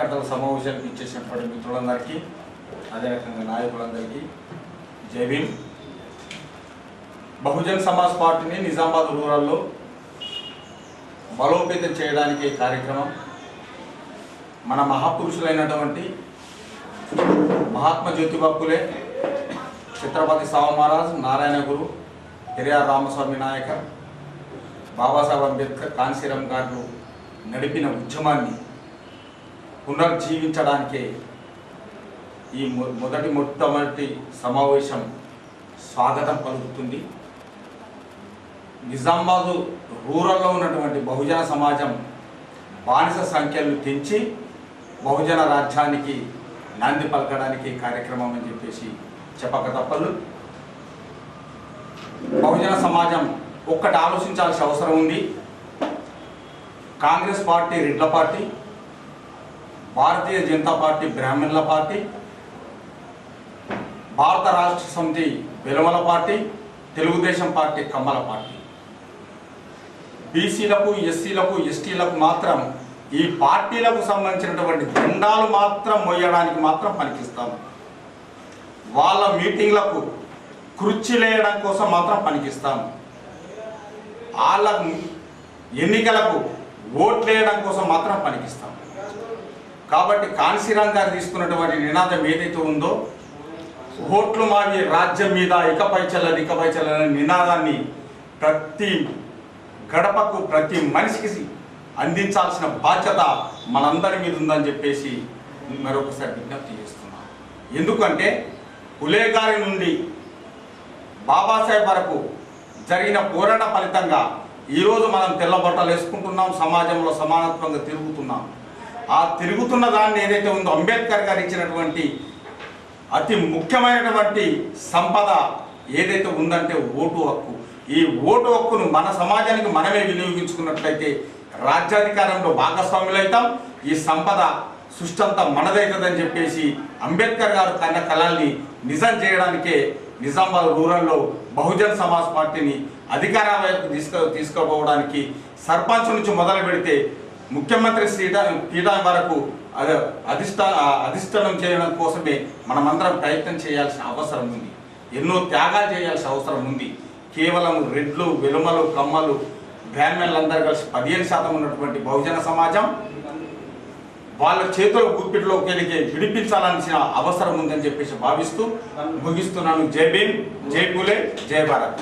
కార్యకర్తల సమావేశానికి ఇచ్చేసినటువంటి మిత్రులందరికీ, అదే రకంగా నాయకులందరికీ జై భీమ్. బహుజన్ సమాజ్ పార్టీని నిజామాబాద్ రూరల్లో బలోపేతం చేయడానికి కార్యక్రమం మన మహాపురుషులైనటువంటి మహాత్మా జ్యోతిబా ఫులే, ఛత్రపతి సాహు మహారాజ్, నారాయణ గురు, పెరియార్ రామస్వామి నాయకర్, బాబాసాహెబ్ అంబేద్కర్, కాన్సీరామ్ గారు నడిపిన ఉద్యమాన్ని పునర్జీవించడానికే ఈ మొట్టమొదటి సమావేశం స్వాగతం పలుకుతుంది. నిజామాబాద్ రూరల్లో ఉన్నటువంటి బహుజన సమాజం బానిస సంఖ్యలను తెంచి బహుజన రాజ్యానికి నాంది పలకడానికి కార్యక్రమం అని చెప్పేసి చెప్పక తప్పదు. బహుజన సమాజం ఒక్కటి ఆలోచించాల్సిన అవసరం ఉంది. కాంగ్రెస్ పార్టీ రెడ్ల పార్టీ, భారతీయ జనతా పార్టీ బ్రాహ్మణుల పార్టీ, భారత రాష్ట్ర సమితి వెలుమల పార్టీ, తెలుగుదేశం పార్టీ కమ్మల పార్టీ. బీసీలకు, ఎస్సీలకు, ఎస్టీలకు మాత్రం ఈ పార్టీలకు సంబంధించినటువంటి జెండాలు మాత్రం మోయడానికి మాత్రం పనికిస్తాము. వాళ్ళ మీటింగ్లకు కుర్చీలేయడం కోసం మాత్రం పనికిస్తాము. వాళ్ళ ఎన్నికలకు ఓట్లేయడం కోసం మాత్రం పనికిస్తాం. కాబట్టి కాన్సీరామ్ గారు తీసుకున్నటువంటి నినాదం ఏదైతే ఉందో, ఓట్లు మావి రాజ్యం మీద ఇకపై చెల్లని నినాదాన్ని ప్రతి గడపకు, ప్రతి మనిషికి అందించాల్సిన బాధ్యత మనందరి మీద ఉందని చెప్పేసి మరొకసారి విజ్ఞప్తి చేస్తున్నాం. ఎందుకంటే ఫులే గారి నుండి బాబాసాహెబ్ వరకు జరిగిన పోరాట ఫలితంగా ఈరోజు మనం తెల్ల బట్టలు వేసుకుంటున్నాం, సమాజంలో సమానత్వంగా తిరుగుతున్నాం. ఆ తిరుగుతున్న దాన్ని ఏదైతే ఉందో, అంబేద్కర్ గారు ఇచ్చినటువంటి అతి ముఖ్యమైనటువంటి సంపద ఏదైతే ఉందంటే ఓటు హక్కు. ఈ ఓటు హక్కును మన సమాజానికి మనమే వినియోగించుకున్నట్లయితే రాజ్యాధికారంలో భాగస్వాములు అవుతాం. ఈ సంపద సృష్టి అంతా మనదవుతుందని చెప్పేసి అంబేద్కర్ గారు కన్న కళల్ని నిజం చేయడానికే నిజామాబాద్ రూరల్లో బహుజన్ సమాజ్ పార్టీని అధికారం వైపు తీసుకుపోవడానికి సర్పంచ్ నుంచి మొదలు పెడితే ముఖ్యమంత్రి పీఠం వరకు అధిష్టానం చేయడం కోసమే మనమందరం ప్రయత్నం చేయాల్సిన అవసరం ఉంది. ఎన్నో త్యాగాలు చేయాల్సిన అవసరం ఉంది. కేవలం రెడ్లు, వెలుమలు, కమ్మలు, బ్రాహ్మణులందరూ కలిసి 15% ఉన్నటువంటి బహుజన సమాజం వాళ్ళ చేతుల గుప్పిట్లోకి వెళ్ళి విడిపించాల్సిన అవసరం ఉందని చెప్పేసి భావిస్తూ ముగిస్తున్నాను. జై భీమ్, జై ఫులే, జై భారత్.